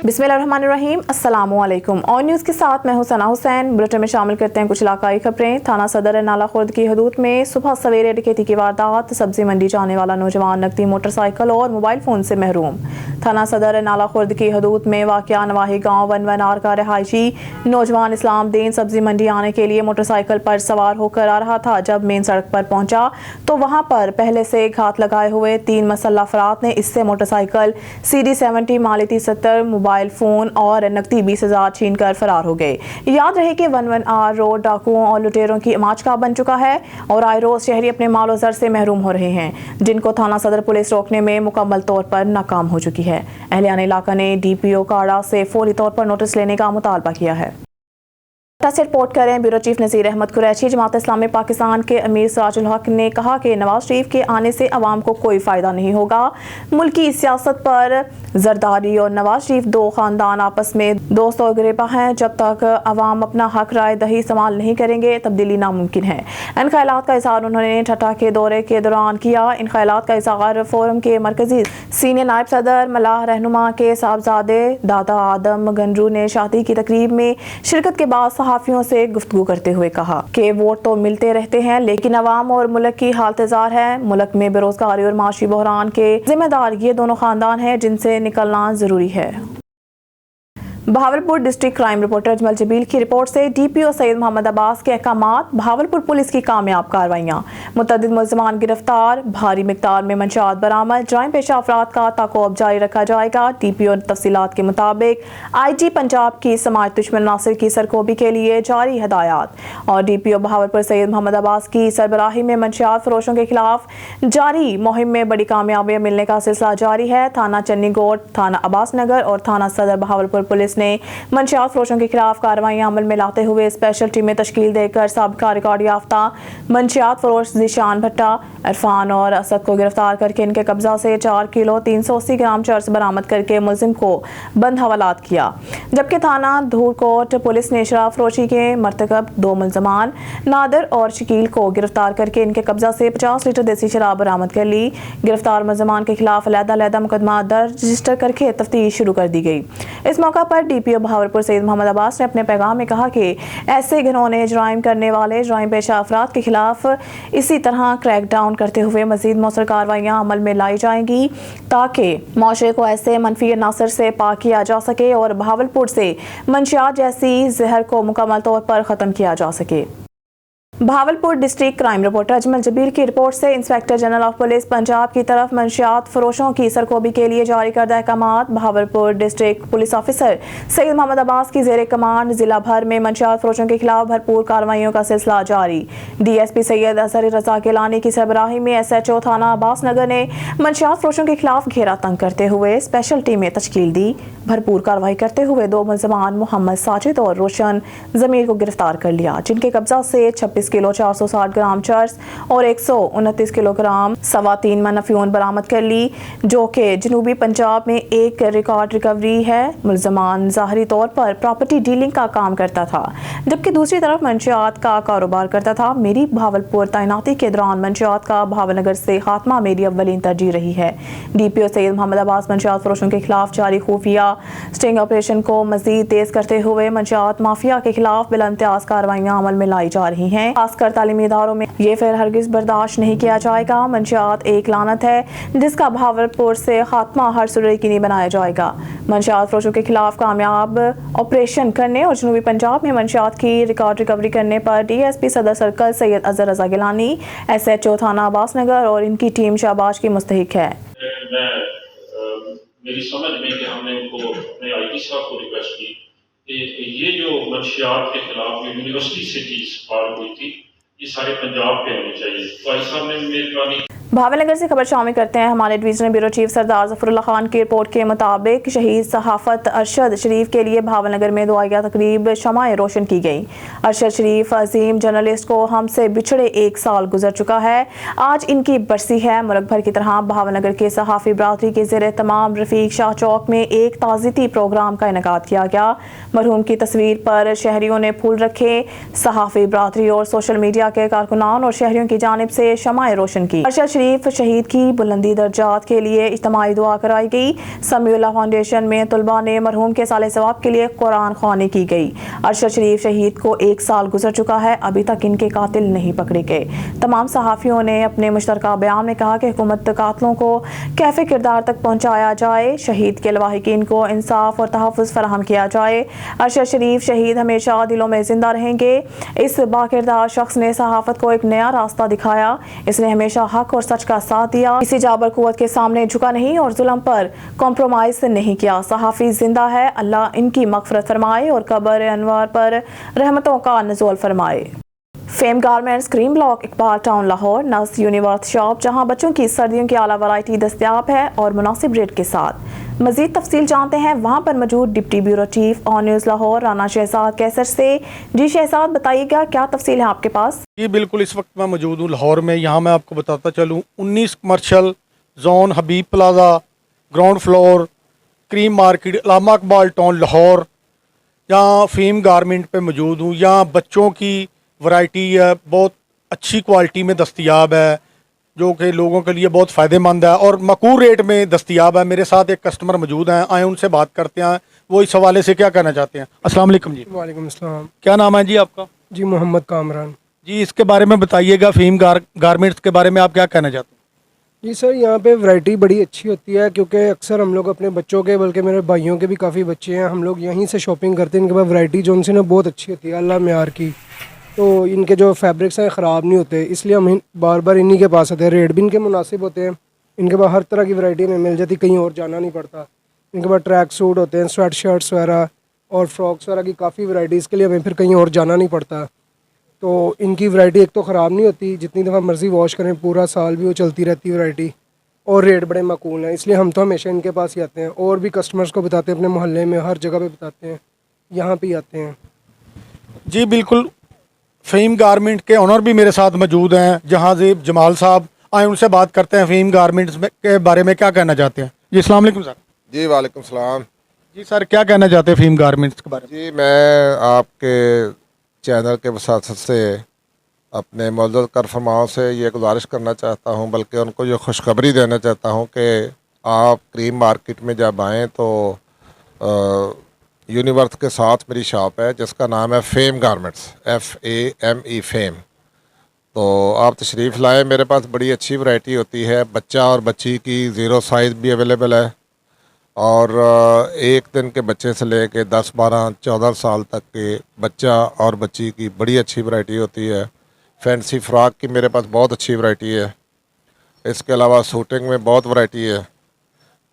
बिस्मिल्लाहिर्रहमानिर्रहीम, अस्सलामुअलैकुम। On news के साथ मैं हूं सना हुसैन। बुलेटिन में शामिल करते हैं कुछ इलाकाई खबरें। थाना सदर नाला खुर्द की हदूद में सुबह सवेरे डकैती की वारदात। सब्जी मंडी जाने वाला नौजवान नकदी मोटरसाइकिल और मोबाइल फ़ोन से महरूम। थाना सदर नाला खुर्द की हदूद में वाक़या नवाही गाँव वनवनार का रहायशी नौजवान इस्लामुद्दीन सब्जी मंडी आने के लिए मोटरसाइकिल पर सवार होकर आ रहा था। जब मेन सड़क पर पहुंचा तो वहां पर पहले से घात लगाए हुए 3 मुसल्लह अफराद ने इससे मोटरसाइकिल CD70 मालिती 70 मोबाइल फोन और नकदी 20,000 छीन कर फरार हो गए। याद रहे कि वनवनार रोड डाकुओं और लुटेरों की इमाजगाह बन चुका है और आए रोज शहरी अपने मालो जर से महरूम हो रहे हैं, जिनको थाना सदर पुलिस रोकने में मुकम्मल तौर पर नाकाम हो चुकी है। अहलियान इलाका ने DPO काड़ा से फौरी तौर पर नोटिस लेने का मुतालबा किया है। से रिपोर्ट करें ब्यूरो चीफ नज़ीर अहमद कुरैशी। जमात इस्लामी पाकिस्तान के अमीर सिराजुल हक ने कहा कि नवाज शरीफ के आने से अवाम को कोई फ़ायदा नहीं होगा। मुल्की सियासत पर जरदारी और नवाज शरीफ दो ख़ानदान आपस में दोस्त और गिरेबा हैं। जब तक अवाम अपना हक राय दही इस्तेमाल नहीं करेंगे तब्दीली नामुमकिन है। इन ख्यालात का इज़हार उन्होंने ठट्टा के दौरे के दौरान किया। इन ख्यालात का इज़हार फोरम के मरकजी सीनियर नायब सदर मलाह रहनुमा के साहबजादे दादा आदम गंजरू ने शादी की तकरीब में शिरकत के बाद सहाफियों से गुफ्तगू करते हुए कहा कि वोट तो मिलते रहते हैं, लेकिन अवाम और मुल्क की हालत जार है। मुल्क में बेरोजगारी और माशी बहरान के जिम्मेदार ये दोनों खानदान हैं जिनसे निकलना जरूरी है। Bahawalpur district crime reporter Ajmal Jabeel की रिपोर्ट से DPO सैयद मोहम्मद अब्बास के अहकामात। बहावलपुर पुलिस की कामयाब कार्रवाइयाँ, मुतअद्दिद मुल्ज़िमान गिरफ्तार, भारी मिकदार में मंशात बरामद। जराइम पेशा अफराद का ताक़ुब जारी रखा जाएगा। DPO तफसीलात के मुताबिक IG पंजाब की समाज दुश्मन नासिर की सरकोबी के लिए जारी हदायत और DPO बहावलपुर सैयद मोहम्मद अब्बास की सरबराही में मंशियात फरोशों के खिलाफ जारी मुहिम में बड़ी कामयाबियाँ मिलने का सिलसिला जारी है। थाना चन्नीगोट, थाना अब्बास नगर और थाना सदर बहावलपुर पुलिस ने मंशियात फरोशों के खिलाफ कार्रवाइयां अमल में लाते हुए स्पेशल टीमें तश्कील देकर साबिका रिकॉर्ड याफ्ता मंशियात फरोश ज़ीशान भट्टा, इरफान और असद को गिरफ्तार करके इनके कब्जा से 4 किलो 380 ग्राम चर्स बरामद करके मुलजिम को बंद हवालात किया। जबकि थाना धूरकोट पुलिस ने शराब फरोशी के मरतकब 2 मुलजमान नादर और शकील को गिरफ्तार करके इनके कब्जा से 50 लीटर देसी शराब बरामद कर ली। गिरफ्तार मुलजमान के खिलाफ अलहदा मुकदमा दर्ज रजिस्टर करके तफ्तीश शुरू कर दी गई। इस मौका पर DPO बहावलपुर सैयद मोहम्मद अब्बास ने अपने पैगाम में कहा कि ऐसे घिनौने जराइम करने वाले जराइम पेशा अफराद के खिलाफ इसी तरह क्रैक डाउन करते हुए मजीद मौसर कार्रवाइयाँ अमल में लाई जाएंगी ताकि माशरे को ऐसे मनफी अनासर से पाक किया जा सके और बहावलपुर से मंशियात जैसी जहर को मुकम्मल तौर पर ख़त्म किया जा सके। Bahawalpur district crime reporter Ajmal Jabeel की रिपोर्ट से inspector general of police Punjab की तरफ मंशियात फरोशों की सरकोबी के लिए जारी करदा अहकामात। Bahawalpur district police officer Syed Mohammad Abbas की ज़ेरे कमांड जिला भर में मंशियात फरोशों के खिलाफ भरपूर कार्रवाइयों का सिलसिला जारी। DSP सैयद अजहर रजा गिलानी की सरबराही में SHO थाना अब्बास नगर ने मंशियात फरोशों के खिलाफ घेरा तंग करते हुए स्पेशल टीमें तश्कील दी। भरपूर कार्रवाई करते हुए 2 मुलजमान मोहम्मद साजिद और रोशन जमीर को गिरफ्तार कर लिया, जिनके कब्जा से 26 किलो 460 ग्राम चर्स और 129 किलोग्राम 3.25 मन अफीम बरामद कर ली, जो कि जनूबी पंजाब में एक रिकॉर्ड रिकवरी है। मुलजमान ज़ाहरी तौर पर प्रॉपर्टी डीलिंग का काम करता था, जबकि दूसरी तरफ मंशियात का कारोबार करता था। मेरी बहावलपुर तैनाती के दौरान मंशियात का भावनगर से खात्मा मेरी अव्वलीन तरजीह रही है। DPO सैयद मोहम्मद अब्बास मंशियात फरोशों के खिलाफ जारी खुफिया स्टिंग ऑपरेशन को मजीद तेज करते हुए मंशियात माफिया के खिलाफ बिलाइम्तियाज कार्रवाइयाँ अमल में लाई जा रही हैं। खासकर तालीमी इदारों में ये फिर हरगिज बर्दाश्त नहीं किया जाएगा। मंशियात एक लानत है जिसका बहावलपुर से खात्मा हर सूरत की नहीं बनाया जाएगा। मंशियात फरोशों के खिलाफ कामयाब ऑपरेशन करने और जनूबी पंजाब में मंशियात की रिकॉर्ड रिकवरी करने पर DSP सदर सर्कल सैयद अजहर रजा गिलानी, SHO थाना अब्बास नगर और इनकी टीम शाबाश की मुस्तहिक है। मेरी समझ में कि हमने उनको अपने IG साहब को रिक्वेस्ट की कि ये जो मंशियात के खिलाफ यूनिवर्सिटी से चीज पार हुई थी ये सारे पंजाब पे होनी चाहिए। तो आई साहब ने मेहरबानी। भावनगर से खबर शामिल करते हैं हमारे डिवीजनल ब्यूरो चीफ सरदार जफरुल्लाह खान की रिपोर्ट के मुताबिक शहीद सहाफत अरशद शरीफ के लिए भावनगर में दुआया तकरीब शमाए रोशन की गई। अरशद शरीफ अजीम जर्नलिस्ट को हमसे बिछड़े 1 साल गुजर चुका है। आज इनकी बरसी है। मुल्क भर की तरह भावनगर के सहाफ़ी बरादरी के ज़ेरे तमाम रफीक शाह चौक में एक ताज़ियती प्रोग्राम का इनेकाद किया गया। मरहूम की तस्वीर पर शहरियों ने फूल रखे। सहाफ़ी बरादरी और सोशल मीडिया के कारकुनान और शहरियों की जानिब से शमाए रोशन की। अरशद शरीफ शहीद की बुलंदी दर्जात के लिए इज्तिमाई दुआ कराई गई। समीउल्लाह फाउंडेशन में तलबा ने मरहूम के साले सवाब के लिए कुरान ख्वानी की गई। अरशद शरीफ शहीद को 1 साल गुजर चुका है, अभी तक इनके कातिल नहीं पकड़े गए। तमाम सहाफ़ियों ने अपने मुश्तरका बयान में कहा कि हुकूमत कातिलों को कैफ़े किरदार तक पहुँचाया जाए, शहीद के लवाहिकीन को इंसाफ और तहफ़्फ़ुज़ फराहम किया जाए। अरशद शरीफ शहीद हमेशा दिलों में जिंदा रहेंगे। इस बाकिरदार शख्स ने सहाफ़त को एक नया रास्ता दिखाया। इसने हमेशा हक और सच का साथ दिया, किसी जाबर कुव्वत के सामने झुका नहीं और जुल्म पर कॉम्प्रोमाइज़ नहीं किया। सहाफ़ी जिंदा है, अल्लाह इनकी मग़फ़िरत फरमाए और कब्र अनवार पर रहमतों का नज़ूल फरमाए। Fame garments, cream block, Iqbal town, Lahore. नस यूनिवर्थ शॉप, जहां बच्चों की सर्दियों की आला वैरायटी दस्तयाब है और मुनासिब रेट के साथ। मजीद तफसील जानते हैं वहां पर मौजूद deputy bureau chief On News Lahore Rana Shahzad Qaiser से। जी शहजाद, बताइएगा क्या तफसील है आपके पास? जी बिल्कुल, इस वक्त मैं मौजूद हूँ लाहौर में। यहाँ मैं आपको बताता चलूँ, 19 commercial zone, Habib plaza, ground floor, cream market, Allama Iqbal town Lahore. यहाँ फेम गारमेंट पे मौजूद हूँ। यहाँ बच्चों की वैरायटी है, बहुत अच्छी क्वालिटी में दस्तयाब है, जो कि लोगों के लिए बहुत फ़ायदेमंद है और मकूर रेट में दस्तयाब है। मेरे साथ एक कस्टमर मौजूद हैं, आए उनसे बात करते हैं, वो इस हवाले से क्या कहना चाहते हैं। अस्सलाम वालेकुम जी। वालेकुम अस्सलाम। क्या नाम है जी आपका? जी मोहम्मद कामरान। जी, इसके बारे में बताइएगा, फेम गारमेंट्स के बारे में आप क्या कहना चाहते हैं? जी सर, यहाँ पे वैरायटी बड़ी अच्छी होती है, क्योंकि अक्सर हम लोग अपने बच्चों के, बल्कि मेरे भाइयों के भी काफ़ी बच्चे हैं, हम लोग यहीं से शॉपिंग करते हैं। इनके पास वैरायटी जो उनसे ना बहुत अच्छी होती है, अल्लाह म्यार की। तो इनके जो फैब्रिक्स हैं ख़राब नहीं होते, इसलिए हम बार बार इन्हीं के पास आते हैं। रेट भी इनके मुनासिब होते हैं। इनके पास हर तरह की वैरायटी हमें मिल जाती, कहीं और जाना नहीं पड़ता। इनके पास ट्रैक सूट होते हैं, स्वेट शर्ट्स वगैरह और फ्रॉक्स वगैरह की काफ़ी वैरायटी, इसके लिए हमें फिर कहीं और जाना नहीं पड़ता। तो इनकी वैरायटी एक तो ख़राब नहीं होती, जितनी दफ़ा मर्ज़ी वॉश करें पूरा साल भी वो चलती रहती है वैरायटी, और रेट बड़े माकूल हैं। इसलिए हम तो हमेशा इनके पास ही आते हैं, और भी कस्टमर्स को बताते हैं, अपने मोहल्ले में हर जगह पे बताते हैं, यहाँ पे ही आते हैं। जी बिल्कुल, फेम गारमेंट के ऑनर भी मेरे साथ मौजूद हैं, जहांज़ेब जमाल साहब। आए उनसे बात करते हैं, फेम गारमेंट्स के बारे में क्या कहना चाहते हैं। जी अस्सलाम वालेकुम सर। जी वालेकुम सलाम। जी सर, क्या कहना चाहते हैं फेम गारमेंट्स के बारे में? जी मैं आपके चैनल के वसात से अपने मौजूद करफरमाओं से ये गुजारिश करना चाहता हूँ, बल्कि उनको ये खुशखबरी देना चाहता हूँ कि आप क्रीम मार्केट में जब आएँ तो यूनिवर्थ के साथ मेरी शॉप है, जिसका नाम है फेम गारमेंट्स, FAME फेम। तो आप तशरीफ़ लाएँ, मेरे पास बड़ी अच्छी वैरायटी होती है। बच्चा और बच्ची की ज़ीरो साइज़ भी अवेलेबल है, और एक दिन के बच्चे से लेके 10, 12, 14 साल तक के बच्चा और बच्ची की बड़ी अच्छी वैरायटी होती है। फैंसी फ्रॉक की मेरे पास बहुत अच्छी वैरायटी है। इसके अलावा सूटिंग में बहुत वैरायटी है।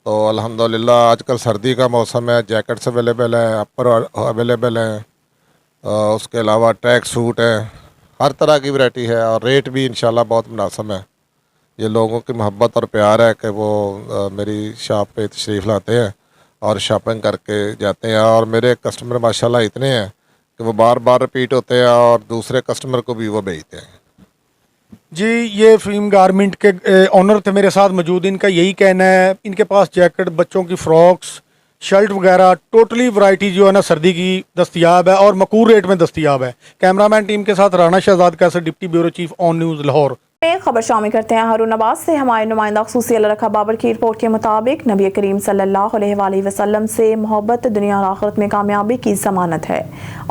तो अल्हम्दुलिल्लाह आजकल सर्दी का मौसम है, जैकेट्स अवेलेबल हैं, अपर अवेलेबल हैं, उसके अलावा ट्रैक सूट है, हर तरह की वैरायटी है, और रेट भी इंशाल्लाह बहुत मुनासिब है। ये लोगों की मोहब्बत और प्यार है कि वो मेरी शॉप पे तशरीफ़ लाते हैं और शॉपिंग करके जाते हैं, और मेरे कस्टमर माशाल्लाह इतने हैं कि वो बार बार रिपीट होते हैं और दूसरे कस्टमर को भी वो भेजते हैं। जी, ये फेम गारमेंट के ऑनर थे मेरे साथ मौजूद। इनका यही कहना है, इनके पास जैकेट, बच्चों की फ़्रॉक्स, शर्ट वगैरह टोटली वैरायटी जो है ना सर्दी की दस्तयाब है और मकूर रेट में दस्तयाब है। कैमरामैन टीम के साथ Rana Shahzad Qaiser, deputy bureau chief On News Lahore. खबर शामिल करते हैं हारून अब्बास से। हमारे नुमाइंदा खुसूसी अल्लाह रखा बाबर की रिपोर्ट के मुताबिक नबी करीम सल्लल्लाहु अलैहि वसल्लम से मोहब्बत दुनिया और आखिरत में कामयाबी की ज़मानत है,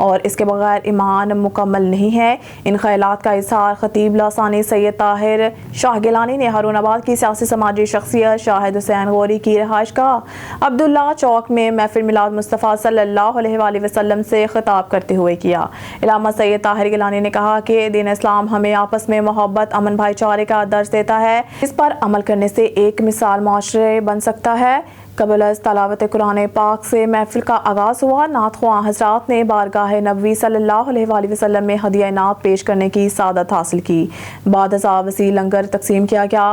और इसके बगैर ईमान मुकम्मल नहीं है। इन ख्यालात का इज़हार खतीब लासानी सैयद ताहिर शाह गिलानी ने हारून अब्बास की सियासी समाजी शख्सियत शाहिद हुसैन गौरी की रहाइश का अब्दुल्ला चौक में महफिल मिलाद मुस्तफ़ा सल्लल्लाहु अलैहि वसल्लम से खिताब करते हुए किया। इलामा सैयद ताहिर गिलानी ने कहा कि दीन इस्लाम हमें आपस में मोहब्बत, अमन, भाईचारे का दर्ज देता है। इस पर अमल करने से एक मिसाल माशरे बन सकता है। कबल तलावत कुरान पाक से महफिल का आगाज़ हुआ। नात ख्वां हज़रात ने बारगाह नबी सल्लल्लाहु अलैहि वसल्लम में हदिया नात पेश करने की सादत हासिल की। बाद अज़ा वसी लंगर तकसीम किया गया।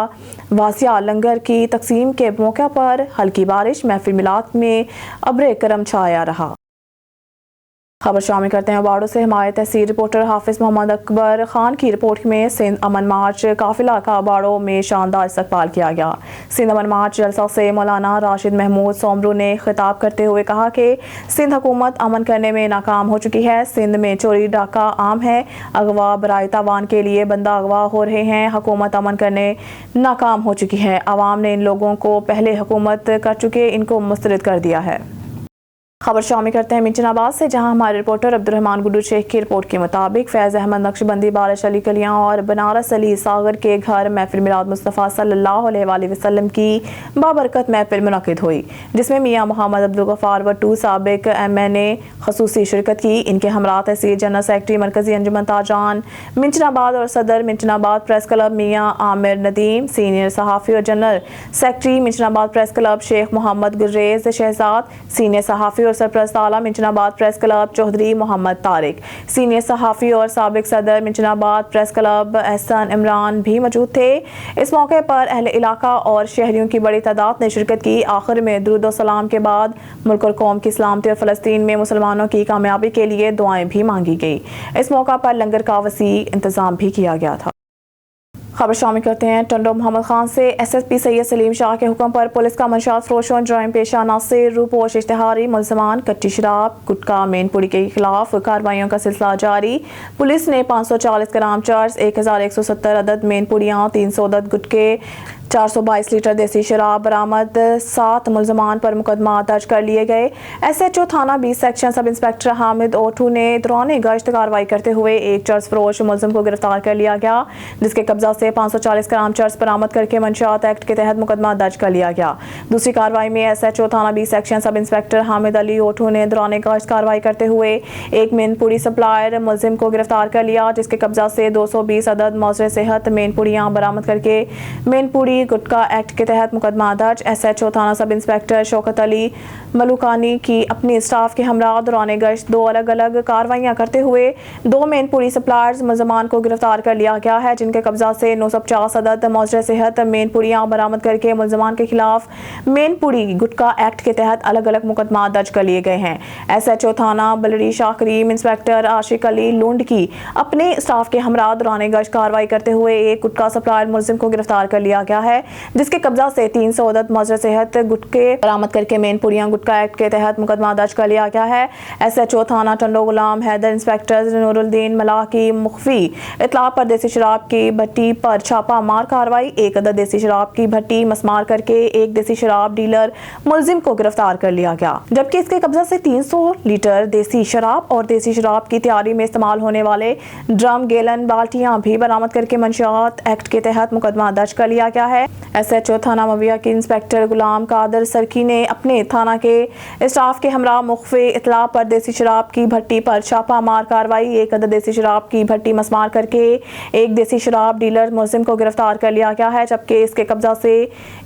वासिया लंगर की तकसीम के मौके पर हल्की बारिश, महफिल मिलाद में अब्र करम छाया रहा। खबर शामिल करते हैं बाड़ो से। हमारे तहसील रिपोर्टर हाफिज मोहम्मद अकबर खान की रिपोर्ट में सिंध अमन मार्च काफिला का बाड़ो में शानदार इस्तकबाल किया गया। सिंध अमन मार्च जलसा से मौलाना राशिद महमूद सोमरू ने खिताब करते हुए कहा कि सिंध हुकूमत अमन करने में नाकाम हो चुकी है। सिंध में चोरी डाका आम है, अगवा बराए तावान के लिए बंदा अगवा हो रहे हैं। हुकूमत अमन करने नाकाम हो चुकी है। अवाम ने इन लोगों को पहले हुकूमत कर चुके इनको मुस्तरद कर दिया है। खबर शामिल करते हैं मिंचनाबाद से, जहां हमारे रिपोर्टर अब्दुर्रहमान गुड्डू शेख की रिपोर्ट के मुताबिक फैज़ अहमद नक्शबंदी, बारिश अली कलियां और बनारस अली सागर के घर महफिल मिलाद मुस्तफ़ा सल्लल्लाहु अलैहि वसल्लम की बाबरकत महफिल मुनक़िद हुई, जिसमें मियां मोहम्मद अब्दुल गफ़ार वट्टू साबिक MNA खसूसी शिरकत की। इनके हमरा तहसील जनरल सेक्रेटरी मरकज़ी अंजुमन ताजान मिंचनाबाद और सदर Minchinabad press club Mian Aamir Nadeem, senior सहाफ़ी और general secretary Minchinabad press club Sheikh Mohammad Gurrez Shahzad, senior सहाफ़ी और सरपरस्त आला Minchinabad press club Chaudhry Mohammad Tariq, senior सहाफ़ी और साबिक सदर मिंचनाबाद प्रेस क्लब एहसन इमरान भी मौजूद थे। इस मौके पर अहले इलाका और शहरियों की बड़ी तादाद ने शिरकत की। आखिर में दुरूद व सलाम के बाद मुल्क और कौम की सलामती और फ़लस्तीन में मुसलमानों की कामयाबी के लिए दुआएं भी मांगी गई। इस मौका पर लंगर का वसी इंतज़ाम भी किया गया था। खबर शामिल करते हैं टंडो मोहम्मद खान से। SSP सैयद सलीम शाह के हुक्म पर पुलिस का मंशात फरोशों, जराइम पेशा नासिर, रूपोश, इश्तिहारी मुलजमान, कच्ची शराब, गुटखा, मेनपुरी के खिलाफ कार्रवाइयों का सिलसिला जारी। पुलिस ने 540 ग्राम चर्स, 1170 अदद मेनपुरियाँ, 300 अदद गुटके, 422 लीटर देसी शराब बरामद। 7 मुलजमान पर मुकदमा दर्ज कर लिए गए। SHO थाना 20 सेक्शन सब इंस्पेक्टर हामिद ओठू ने दौरान गश्त कार्रवाई करते हुए एक चर्स फरोश मुलजिम को गिरफ्तार कर लिया गया, जिसके कब्जा से 540 ग्राम चर्स बरामद करके मंशियात एक्ट के तहत मुकदमा दर्ज कर लिया गया। दूसरी कार्रवाई में SHO थाना 20 section sub inspector Hamid Ali ओठू ने दौरान गश्त कार्रवाई करते हुए एक मेनपुरी सप्लायर मुलजिम को गिरफ्तार कर लिया, जिसके कब्जा से 220 अदद मौसरे सेहत मेनपुरियाँ बरामद करके मेनपुरी गुटखा एक्ट के तहत मुकदमा दर्ज। SHO थाना सब इंस्पेक्टर शौकत अली मलुकानी की अपनी स्टाफ के हमरा दौरान गश्त 2 अलग अलग कार्रवाइयां करते हुए 2 मेनपुरी सप्लायर्स मुलजमान को गिरफ्तार कर लिया गया है, जिनके कब्जा से 950 अदद मौसरे सेहत मेनपुरियां बरामद करके मुलजमान के खिलाफ मेनपुरी गुटखा एक्ट के तहत अलग अलग मुकदमा दर्ज कर लिए गए हैं। SHO थाना बलड़ी शाह करीम इंस्पेक्टर आशिक अली लुंड की अपने स्टाफ के हमरा दौरान गश्त कार्रवाई करते हुए एक गुटखा सप्लायर मुलजिम को गिरफ्तार कर लिया गया है, जिसके कब्जा से 300 अदद मौसरे सेहत गुटके बरामद करके मेनपुरियां गुटखा एक्ट के तहत मुकदमा दर्ज कर लिया गया है। SHO थाना टंडो गुलाम हैदर इंस्पेक्टर नूरुद्दीन मलाह की मुख्फी इतला पर देसी शराब की भट्टी पर छापा मार कार्रवाई। 1 अदद देसी शराब की भट्टी मसमार करके एक देसी शराब डीलर मुलजिम को गिरफ्तार कर लिया गया, जबकि इसके कब्जा से 300 लीटर देसी शराब और देसी शराब की तैयारी में इस्तेमाल होने वाले ड्रम, गैलन, बाल्टियां भी बरामद करके मंशियात एक्ट के तहत मुकदमा दर्ज कर लिया गया है। SHO थाना मविया के इंस्पेक्टर गुलाम कादर सरकी ने अपने थाना के स्टाफ के हमरा मुख्फी इतला पर देसी शराब की भट्टी पर छापा मार कार्रवाई। 1 अदद देसी शराब की भट्टी मसमार करके एक देसी शराब डीलर मुलजिम को गिरफ्तार कर लिया गया है, जबकि इसके कब्जा से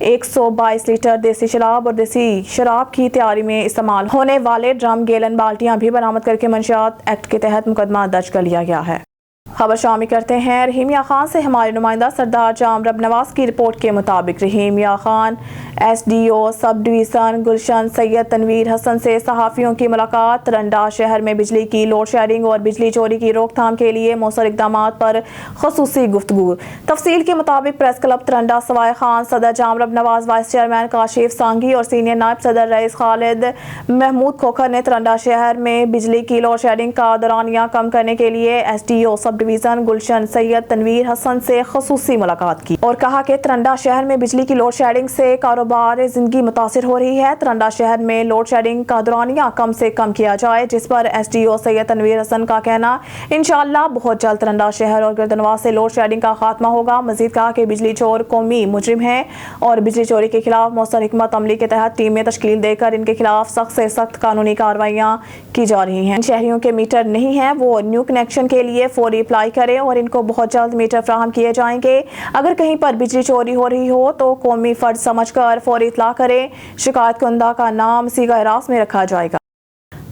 122 लीटर देसी शराब और देसी शराब की तैयारी में इस्तेमाल होने वाले ड्रम, गैलन, बाल्टियां भी बरामद करके मंशियात एक्ट के तहत मुकदमा दर्ज कर लिया गया है। खबर शामिल करते हैं रहीमिया खान से। हमारे नुमाइंदा सरदार जामरब नवाज की रिपोर्ट के मुताबिक Rahimiya Khan SDO sub division गुलशन सैयद तनवीर हसन से सहाफ़ियों की मुलाकात। रंडा शहर में बिजली की लोड शेडिंग और बिजली चोरी की रोकथाम के लिए मौसर इक़दामात पर ख़ुसूसी गुफ्तगू। तफसील के मुताबिक प्रेस क्लब तरंडा सवाए खान, सदर जामरब नवाज, वाइस चेयरमैन काशिफ सांगी और सीनियर नायब सदर रईस खालिद महमूद खोखर ने तरंडा शहर में बिजली की लोड शेडिंग का दौरानिया कम करने के लिए SDO सब डिवीज़न गुलशन सैयद तनवीर हसन से ख़ुसूसी मुलाकात की और कहा कि तरंडा शहर में बिजली की लोड शेडिंग से कारोबार जिंदगी मुतासिर हो रही है। तरंडा शहर में लोड शेडिंग का दौरानिया कम से कम किया जाए, जिस पर SDO सैयद तनवीर हसन का कहना इंशाअल्लाह बहुत जल्द तरंडा शहर और गिरदनवाज से लोड शेडिंग का खात्मा होगा। मजीद कहा कि बिजली चोर कौमी मुजरिम है और बिजली चोरी के खिलाफ मौसर हिकमत अमली के तहत टीमें तश्कील देकर इनके खिलाफ सख्त से सख्त कानूनी कार्रवाइयाँ की जा रही हैं। शहरियों के मीटर नहीं है वो न्यू कनेक्शन के लिए फौरी अप्लाई करें और इनको बहुत जल्द मीटर फ्राहम किए जाएंगे। अगर कहीं पर बिजली चोरी हो रही हो तो कौमी फर्ज समझकर फौरी इतला करें। शिकायत कुंदा का नाम सीगा हिरास में रखा जाएगा।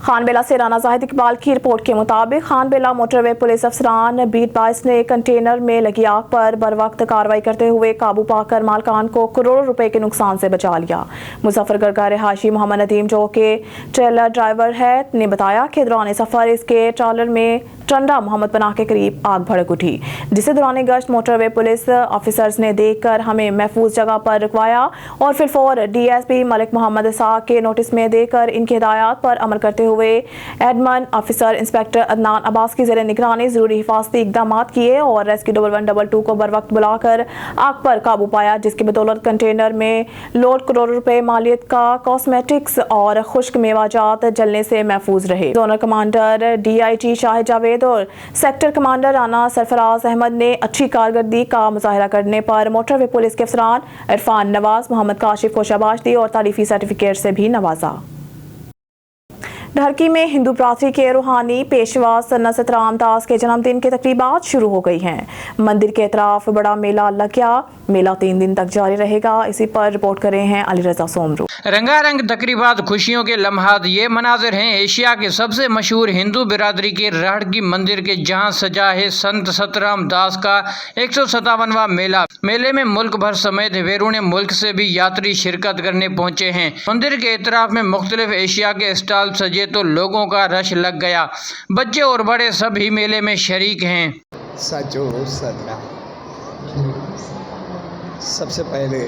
खान बेला से राना जाहिद इकबाल की रिपोर्ट के मुताबिक खान बेला मोटरवे पुलिस अफसरान बीट 22 ने कंटेनर में लगी आग पर बर वक्त कार्रवाई करते हुए काबू पाकर मालकान को करोड़ों रुपए के नुकसान से बचा लिया। मुजफ्फरगढ़ का रिहायशी मोहम्मद नदीम जो के ट्रेलर ड्राइवर है ने बताया कि दौरान सफर इसके ट्रॉलर में टंडा मोहम्मद पनाह के करीब आग भड़क उठी, जिसे दौरान गश्त मोटरवे पुलिस ऑफिसर्स ने देखकर हमें महफूज जगह पर रुकवाया और फिर फौर डीएसपी मलिक मोहम्मद साहब के नोटिस में देकर इनकी हिदायत पर अमल करते हुए Edmund officer inspector Adnan Abbas की ज़ेरे निगरानी जरूरी हिफाजती इकदाम किए और रेस्क्यू 1122 को बर वक्त बुलाकर आग पर काबू पाया, जिसकी बदौलत कंटेनर में लोड करोड़ों रुपए मालियत का कॉस्मेटिक्स और खुश्क मेवाजात जलने से महफूज रहे। Zonal commander DIG Shahid Javed और सेक्टर कमांडर राना सरफराज अहमद ने अच्छी कारकर्दगी का मुजाहरा करने पर मोटरवे पुलिस के अफसरान इरफान नवाज, मोहम्मद काशिफ को शाबाश दी और तारीफी सर्टिफिकेट से भी नवाजा। ढरकी में हिंदू बरादरी के रूहानी पेशवा सन्नत सतराम दास के जन्मदिन की तकरीबात शुरू हो गई हैं। मंदिर के अतराफ बड़ा मेला लग गया। मेला 3 दिन तक जारी रहेगा। इसी पर रिपोर्ट कर रहे हैं अली रजा सोमरू। रंगारंग तकरीबात, खुशियों के लम्हात, ये मनाजिर हैं एशिया के सबसे मशहूर हिंदू बिरादरी के राहड़की मंदिर के, जहां सजा है संत सतराम दास का 157वां मेला। मेले में मुल्क भर समेत बैरून मुल्क से भी यात्री शिरकत करने पहुंचे हैं। मंदिर के इतराफ में मुख्तलिफ एशिया के स्टॉल सजे तो लोगों का रश लग गया। बच्चे और बड़े सभी मेले में शरीक हैं। सचो सदरा, सबसे पहले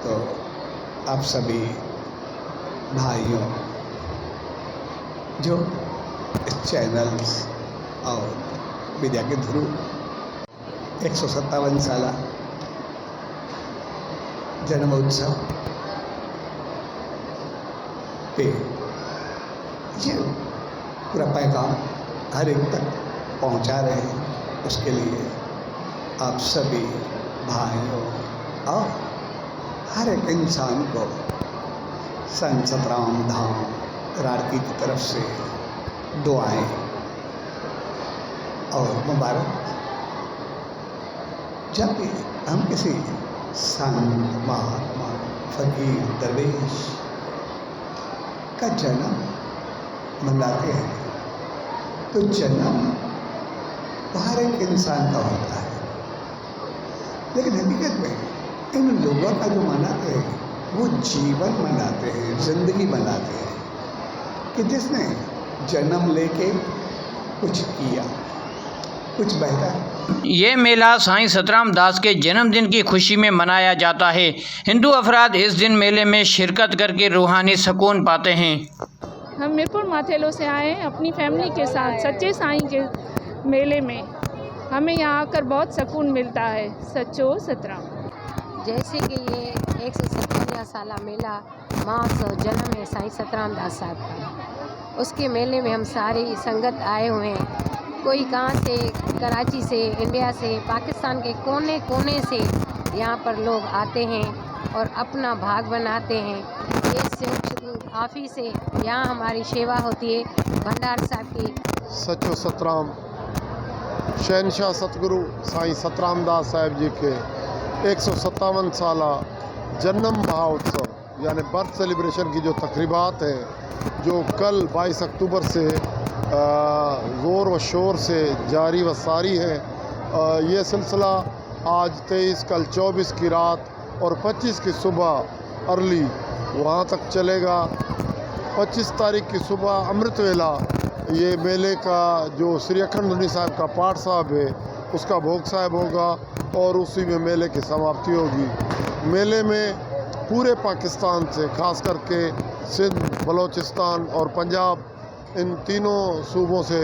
तो आप सभी भाइयों जो इस चैनल्स और मीडिया के थ्रू 157 साला जन्मोत्सव पे ये पूरा पैगाम हर एक तक पहुंचा रहे हैं, उसके लिए आप सभी भाइयों और हर एक इंसान को संत सतराम धाम राड़की की तरफ से दुआएं और मुबारक। जब भी हम किसी संत, महात्मा, फकीर, दरवेश का जन्म मनाते हैं तो जन्म हर एक इंसान का होता है, लेकिन हकीकत में इन लोगों का जो मनाते हैं वो जीवन मनाते हैं, जिंदगी मनाते हैं कि जिसने जन्म लेके कुछ किया, कुछ बेहतर। ये मेला साईं सतराम दास के जन्मदिन की खुशी में मनाया जाता है। हिंदू अफराद इस दिन मेले में शिरकत करके रूहानी सुकून पाते हैं। हम मीरपुर माथेलो से आए हैं अपनी फैमिली के साथ सच्चे साईं के मेले में। हमें यहाँ आकर बहुत सुकून मिलता है। सच्चो सतराम। जैसे कि ये 157वां साला मेला महोत्सव जन्म है साईं सतराम दास साहब का, उसके मेले में हम सारी संगत आए हुए हैं। कोई कहाँ से, कराची से, इंडिया से, पाकिस्तान के कोने कोने से यहाँ पर लोग आते हैं और अपना भाग बनाते हैं। ये सिर्फ ऑफिस से यहाँ हमारी सेवा होती है भंडार साहब की। सचो सतराम शहनशाह सतगुरु साईं सतराम दास साहब जी के 157 साला जन्म महोत्सव यानी बर्थ सेलिब्रेशन की जो तकरीबात हैं, जो कल 22 अक्टूबर से ज़ोर व शोर से जारी व सारी है। ये सिलसिला आज 23, कल 24 की रात और 25 की सुबह अर्ली वहाँ तक चलेगा। 25 तारीख की सुबह अमृत वेला ये मेले का जो श्री अखंड धुनी साहब का पाठ साहब है उसका भोग साहब होगा और उसी में मेले की समाप्ति होगी। मेले में पूरे पाकिस्तान से, खास करके सिंध, बलूचिस्तान और पंजाब, इन तीनों सूबों से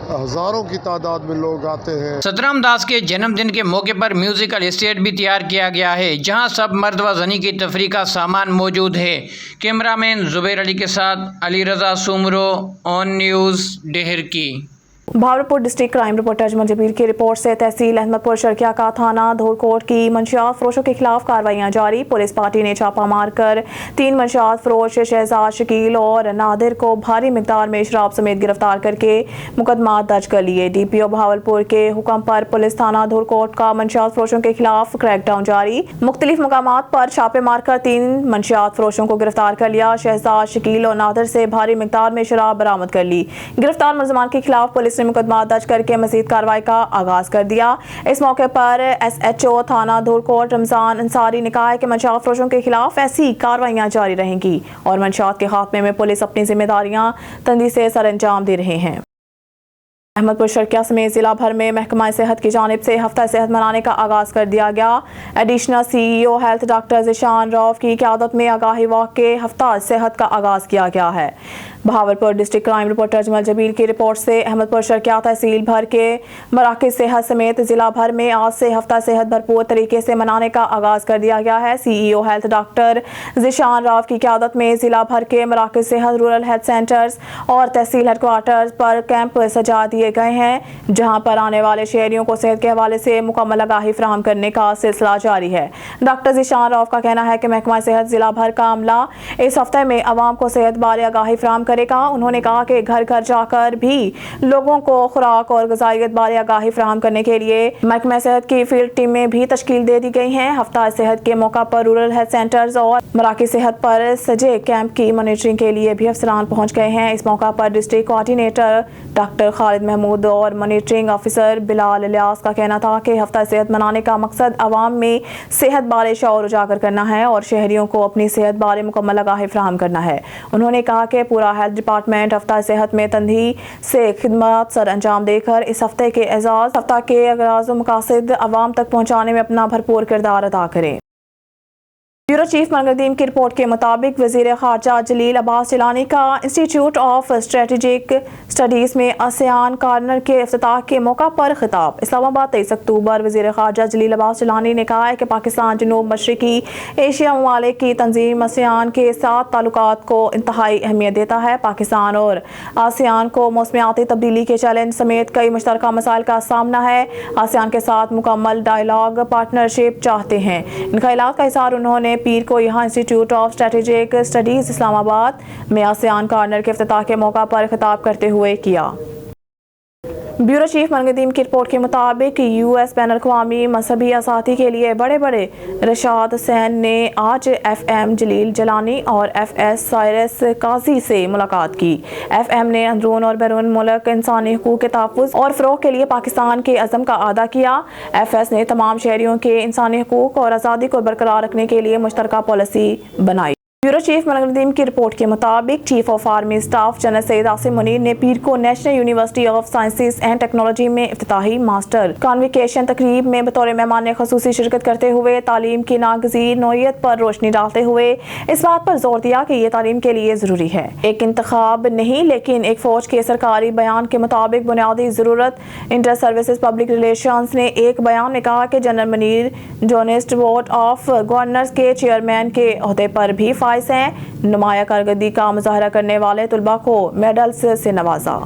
हज़ारों की तादाद में लोग आते हैं। सतराम दास के जन्मदिन के मौके पर म्यूजिकल स्टेज भी तैयार किया गया है, जहां सब मर्द व ज़नी की तफरीह का सामान मौजूद है। कैमरामैन जुबैर अली के साथ अली रजा सोमरो, ऑन न्यूज़, ढेर की। Bahawalpur district crime reporter Ajmal Jabeel की रिपोर्ट से तहसील अहमदपुर शर्किया का थाना धौलकोट की मंशियात फरोशों के खिलाफ कार्रवाइयां जारी। पुलिस पार्टी ने छापा मारकर 3 मंशियात फरोश शहजाद शकील और नादिर को भारी मिकदार में शराब समेत गिरफ्तार करके मुकदमा दर्ज कर लिए। DPO भावलपुर के हुक्म पर पुलिस थाना धौलकोट का मंशियात फरोशों के खिलाफ क्रैकडाउन जारी। मुख्तलिफ मकामात पर छापे मारकर 3 मंशियात फरोशों को गिरफ्तार कर लिया। शहजाद शकील और नादिर से भारी मिकदार में शराब बरामद कर ली। गिरफ्तार मुलजमान के खिलाफ पुलिस ने मुकदमा दर्ज करके मजीद कार्रवाई का आगाज कर दिया। इस मौके पर SHO थाना धौलकोट रमजान अंसारी ने कहा है कि मंशियात फरोशों के खिलाफ ऐसी कार्रवाइयां जारी रहेंगी और मंशियात के खात्मे में पुलिस अपनी जिम्मेदारियां तंदी से सर अंजाम दे रहे हैं। अहमदपुर शर्किया समेत जिला भर में महकमा सेहत की जानिब से हफ्ता सेहत मनाने का आगाज कर दिया गया। Additional CEO health doctor Zeeshan Rauf की क़यादत में आगाही वॉक के हफ्ता सेहत का आगाज किया गया है। Bahawalpur district crime reporter Ajmal Jabeel की रिपोर्ट से अहमदपुर शर्किया तहसील भर के मराकज़ सेहत समेत जिला भर में आज से हफ्ता सेहत भरपूर तरीके से मनाने का आगाज कर दिया गया है। CEO health doctor Zeeshan Rauf की क़यादत में जिला भर के मराकज़ सेहत, रूरल हेल्थ सेंटर्स और तहसील हेडक्वार्टर्स पर कैंप सजा दिए गए हैं, जहां पर आने वाले शहरियों को सेहत के हवाले से मुकम्मल आगाही फराहम करने का सिलसिला जारी है। डॉक्टर ज़िशान रऊफ का कहना है कि महकमा सेहत जिला भर का अमला इस हफ्ते में आवाम को सेहत बारे आगाही फराहम करेगा। उन्होंने कहा कि घर घर जाकर भी लोगों को खुराक और ग़िज़ाइयत बारे आगाही फराहम करने के लिए महकमा सेहत की फील्ड टीमें भी तश्कील दे दी गई हैं। हफ्ता सेहत के मौका पर रूरल हेल्थ सेंटर्स और मराकज़ सेहत पर सजे कैंप की मॉनिटरिंग के लिए भी अफसरान पहुँच गए हैं। इस मौका पर district coordinator doctor Khalid Mahmood और मॉनिटरिंग ऑफिसर बिलाल इलियास का कहना था कि हफ्ता सेहत मनाने का मकसद आवाम में सेहत बारे शऊर उजागर करना है और शहरियों को अपनी सेहत बारे मुकम्मल आगाही फराहम करना है। उन्होंने कहा कि पूरा हेल्थ डिपार्टमेंट हफ्ता सेहत में तंदी से खिदमत सर अंजाम देकर इस हफ्ते के एजाज हफ्ता के अगराज व मकासद आवाम तक पहुँचाने में अपना भरपूर किरदार अदा करें। ब्यूरो चीफ मनगदीम की रिपोर्ट के मुताबिक वज़ीर ख़ारजा जलील अब्बास जिलानी का इंस्टीट्यूट ऑफ स्ट्रेटेजिक स्टडीज़ में आसियान कॉर्नर के इफ्तिताह के मौका पर खिताब। इस्लामाबाद 23 अक्टूबर वज़ीर ख़ारजा जलील अब्बास जिलानी ने कहा है कि पाकिस्तान जनूब मशरक़ी एशिया ममालिक की तंजीम आसियान के साथ ताल्लुकात को इंतहाई अहमियत देता है। पाकिस्तान और आसियान को मौसमियाती तब्दीली के चैलेंज समेत कई मुश्तरका मसाइल का सामना है। आसियान के साथ मुकम्मल डायलॉग पार्टनरशिप चाहते हैं। इन ख्यालात का इज़हार उन्होंने पीर को यहाँ institute of strategic studies Islamabad में आसियान कॉर्नर के इफ्तिताह के मौका पर खिताब करते हुए किया। ब्यूरो चीफ मनगदीम की रिपोर्ट के मुताबिक US बैन अल-अक़वामी मजहबी आज़ादी के लिए बड़े बड़े रशाद हुसैन ने आज FM जलील जलानी और FS साइरस काजी से मुलाकात की। FM ने अंदरून और बैरून मुल्क इंसानी हुकूक के तहफ़्फ़ुज़ और फ़रोग़ के लिए पाकिस्तान के अज़म का अदा किया। FS ने तमाम शहरियों के इंसानी हुकूक और आज़ादी को बरकरार रखने के लिए मुश्तरका पॉलिसी बनाई। ब्यूरो चीफ मनगदीम की रिपोर्ट के मुताबिक chief of army staff general Syed Asim Munir ने पीर को national university of sciences and technology में इफ्तिताही मास्टर कॉन्वोकेशन तकरीब में बतौर मेहमान ख़ुसूसी शिरकत करते हुए तालीम की नागज़ीर नौइयत पर रोशनी डालते हुए इस बात पर जोर दिया कि ये तालीम के लिए ज़रूरी है, एक इंतखाब नहीं लेकिन एक फ़ौज के सरकारी बयान के मुताबिक बुनियादी ज़रूरत। इंटर सर्विसेज पब्लिक रिलेशंस ने एक बयान में कहा कि जनरल मुनीर जोनिस्ट बोर्ड ऑफ गवर्नर्स के चेयरमैन के अहदे पर भी हैं। नुमाया कारकर्दगी का मुजाहरा करने वाले तुलबा को मेडल्स से नवाजा।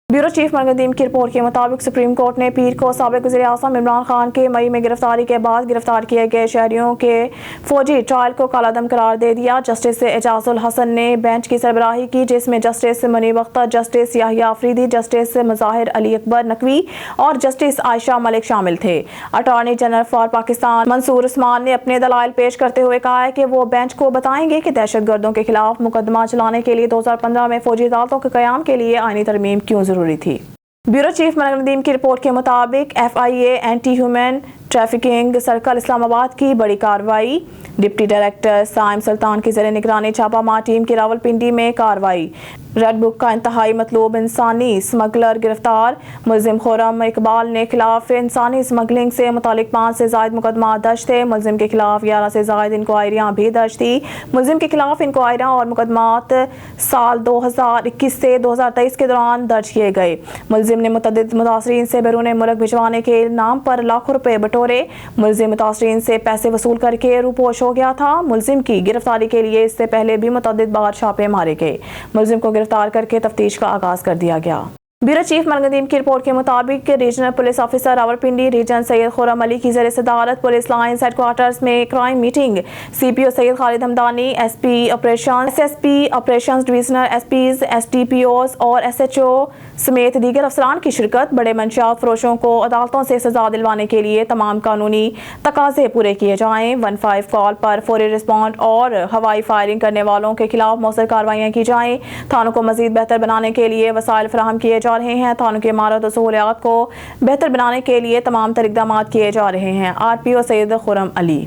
ब्यूरो चीफ मनगदीम की रिपोर्ट के मुताबिक सुप्रीम कोर्ट ने पीर को साबिक वज़ीर आज़म इमरान खान के मई में गिरफ्तारी के बाद गिरफ्तार किए गए शहरियों के फौजी ट्रायल को कालादम करार दे दिया। जस्टिस एजाजुल हसन ने बेंच की सरबराही की, जिसमें justice Munib Akhtar, justice Yahya Afridi, justice Mazahar Ali Akbar Naqvi और जस्टिस आयशा मलिक शामिल थे। Attorney general for Pakistan Mansoor Usman ने अपने दलाइल पेश करते हुए कहा है कि वो बेंच को बताएंगे कि दहशत गर्दों के खिलाफ मुकदमा चलाने के लिए 2015 में फौजी अदालतों के क़याम के लिए आईनी तरमीम क्यों जरूरी थी। ब्यूरो चीफ मनगदीम की रिपोर्ट के मुताबिक FIA anti human trafficking circle Islamabad की बड़ी कार्रवाई। डिप्टी डायरेक्टर साइम सुल्तान की ज़ेरे निगरानी छापामार टीम की रावलपिंडी में कार्रवाई। रेड बुक का इंतहाई मतलूब इंसानी स्मगलर गिरफ्तार। मुलजिम खुर्रम इकबाल ने खिलाफ इंसानी स्मगलिंग से मुतालिक 5 से ज़ायद मुकदमा दर्ज थे। मुलजिम के खिलाफ 11 से ज़ायद इंक्वायरियाँ भी दर्ज थी। मुलजिम के खिलाफ इंक्वायरियाँ और मुकदमात साल 2021 से 2023 के दौरान दर्ज किए गए। मुलजिम ने मुतअद्दिद मुतासरीन से बैरून मुल्क भिजवाने के नाम पर लाखों रुपए बटोरे। मुलजिम मुतासरीन से पैसे वसूल करके रूपोश हो गया था। मुलजिम की गिरफ्तारी के लिए इससे पहले भी मुतअद्दिद बार छापे मारे गए। मुलजिम को गिरफ्तार करके तफ्तीश का आगाज कर दिया गया। ब्यूरो चीफ मरगदीम की रिपोर्ट के मुताबिक regional police officer Rawalpindi region Syed Khurram Ali की ज़रिए सदारत पुलिस लाइन्स हेडक्वार्टर्स में crime meeting CPO Syed Khalid Hamdani SP operation SSP operation divisional SPs SDPOs और SHO समेत दीगर अफसरान की शिरकत। बड़े मंशियात फरोशों को अदालतों से सजा दिलवाने के लिए तमाम कानूनी तकाजे पूरे किए जाएँ। 15 कॉल पर फौरी रिस्पॉन्ड और हवाई फायरिंग करने वालों के खिलाफ मौसर कार्रवाइयाँ की जाएँ। थानों को मजीद बेहतर बनाने के लिए वसाइल फराहम किए जा रहे हैं। थानों की इमारत और सहूलियात को बेहतर बनाने के लिए तमाम तर इक़दाम किए जा रहे हैं। RPO सैयद खुर्रम अली।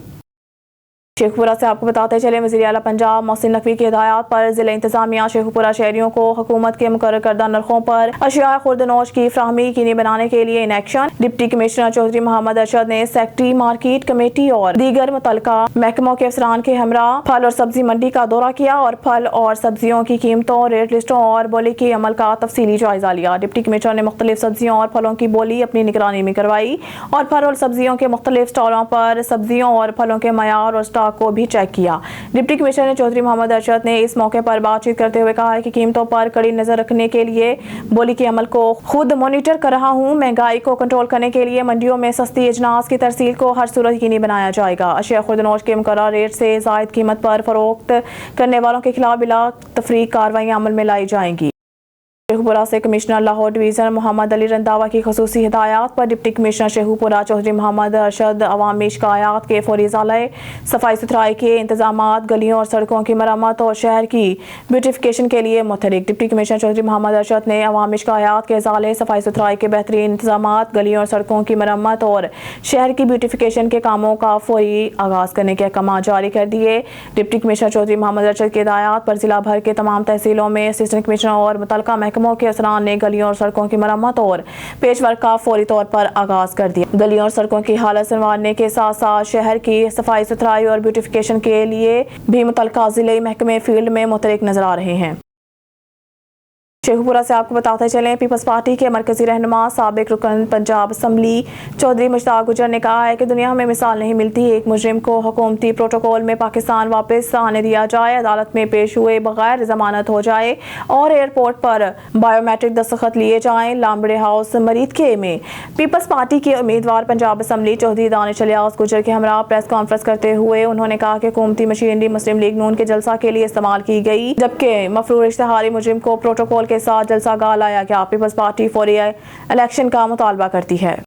शेखपुरा से आपको बताते चले, वज़ीर आला पंजाब मोहसिन नकवी की हिदायत पर ज़िला इंतज़ामिया शेखपुरा शहरियों को हुकूमत के मुकर्रर करदा नरखों पर अशिया खुर्दनोश की फ्राहमी यकीनी बनाने के लिए इन action. Deputy commissioner Chaudhry Mohammad Arshad ने सेक्रेटरी मार्केट कमेटी और दीगर मुतल्लिका महकमों के अफसरान के हमरा फल और सब्जी मंडी का दौरा किया और फल और सब्जियों की कीमतों, रेट लिस्टों और बोली के अमल का तफसीली जायजा लिया। डिप्टी कमिश्नर ने मुख्तलिफ सब्जियों और फलों की बोली अपनी निगरानी में करवाई और फल और सब्जियों के मुख्तलिफ स्टॉलों पर सब्जियों और फलों के मयार और को भी चेक किया। डिप्टी कमिश्नर ने चौधरी मोहम्मद अरशद ने इस मौके पर बातचीत करते हुए कहा है कि कीमतों पर कड़ी नजर रखने के लिए बोली के अमल को खुद मॉनिटर कर रहा हूं। महंगाई को कंट्रोल करने के लिए मंडियों में सस्ती अजनास की तरसील को हर सूरत यकीनी बनाया जाएगा। अशिया खुर्दनोश के मुकर्रर रेट से जायद कीमत पर फरोख्त करने वालों के खिलाफ बिला तफरीक कार्रवाइयां अमल में लाई जाएंगी। शेखपुरा से कमिश्नर लाहौर डिवीज़न मोहम्मद अली रंधावा की खसूसी हिदायत पर डिप्टी कमिश्नर शेखपुरा चौधरी मोहम्मद अरशद अवामी शिकायत के फौरी इजाले, सफाई सुथराई के इंतजाम, गलियों और सड़कों की मरम्मत और शहर की ब्यूटिफिकेशन के लिए मुतहरिक। डिप्टी कमिश्नर चौधरी मोहम्मद अरशद ने अवामी शिकायत के इजाले, सफाई सुथराई के बेहतरीन इंतजाम, गलियों और सड़कों की मरम्मत और शहर की ब्यूटिफिकेशन के कामों का फौरी आगाज़ करने के अहकाम जारी कर दिए। डिप्टी कमिश्नर चौधरी मोहम्मद अरशद की हिदायत पर जिला भर के तमाम तहसीलों में असिस्टेंट कमिश्नर और मुतल्लिका महकमों के अफसरान ने गलियों और सड़कों की मरम्मत और पेशवर्क का फौरी तौर पर आगाज कर दिया। गलियों और सड़कों की हालत संवारने के साथ साथ शहर की सफाई सुथराई और ब्यूटिफिकेशन के लिए भी मुतल्लिका जिले महकमे फील्ड में मुतहरिक नजर आ रहे हैं। शेखपुरा से आपको बताते चलें, पीपल्स पार्टी के मरकजी रहनुमा साबिक रुकन पंजाब असम्बली चौधरी मुश्ताक गुजर ने कहा है कि दुनिया में मिसाल नहीं मिलती एक मुजरिम को हुकूमती प्रोटोकॉल में पाकिस्तान वापस आने दिया जाए, अदालत में पेश हुए बगैर जमानत हो जाए और एयरपोर्ट पर बायोमेट्रिक दस्तखत लिए जाएं। लामबड़े हाउस मरीदके में पीपल्स पार्टी के उम्मीदवार पंजाब असम्बली चौधरी दानिश इलियास गुजर के हमरा प्रेस कॉन्फ्रेंस करते हुए उन्होंने कहा कि हुकूमती मशीनरी मुस्लिम लीग नून के जलसा के लिए इस्तेमाल की गई, जबकि मफरूर इश्तिहारी मुजरिम को प्रोटोकॉल के साथ जलसा गाह लाया गया। पीपल्स पार्टी फौरी इलेक्शन का मुतालबा करती है।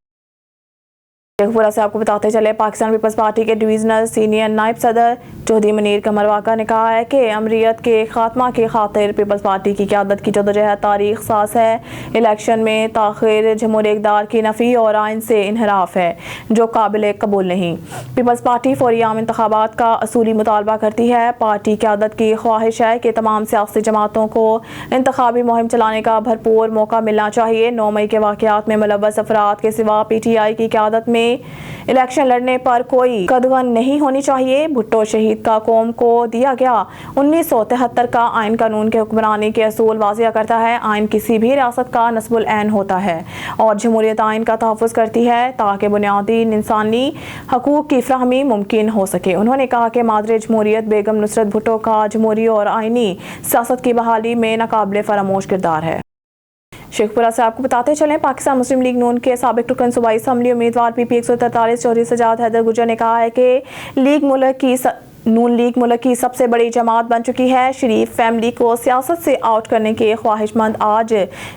शेखपुरा से आपको बताते चले, पाकिस्तान पीपल्स पार्टी के डिवीजनल सीनियर नायब सदर चौधरी मुनीर कमर वाका ने कहा है कि अमरीत के खात्मा की खातिर पीपल्स पार्टी की क़यादत की जदोजहद तारीख साज है। इलेक्शन में ताख़िर जमहूरी इक़्तिदार की नफ़ी और आइन से इनहराफ है जो काबिल कबूल नहीं। पीपल्स पार्टी फौरी आम इंतखाबात का असूली मुतालबा करती है। पार्टी क़यादत की ख्वाहिश है कि तमाम सियासी जमातों को इंतखाबी मुहिम चलाने का भरपूर मौका मिलना चाहिए। 9 मई के वाक़यात में मुलव्वस अफराद के सिवा PTI की क़यादत में इलेक्शन लड़ने पर कोई कदगन नहीं होनी चाहिए। भुट्टो शहीद का कौम को दिया गया 1973 का आइन कानून के हुक्मरानी के असूल वाज़िया करता है। आइन किसी भी रियासत का नस्बुल ऐन होता है और जमहूरियत आइन का तहफ़्फ़ुज़ करती है ताकि बुनियादी इंसानी हकूक़ की फ्राहमी मुमकिन हो सके। उन्होंने कहा कि मादरे जमहूरियत बेगम नुसरत भुट्टो का जमहूरी और आइनी सियासत की बहाली में नाकाबिले फरामोश किरदार है। शेखपुरा से आपको बताते चलें, पाकिस्तान मुस्लिम लीग नून के साबिक रुकन सूबाई असम्बली उम्मीदवार PP 143 चौधरी सजाद हैदर गुजर ने कहा है कि नून लीग मुल्क की सबसे बड़ी जमात बन चुकी है। शरीफ फैमिली को सियासत से आउट करने के ख्वाहिशमंद आज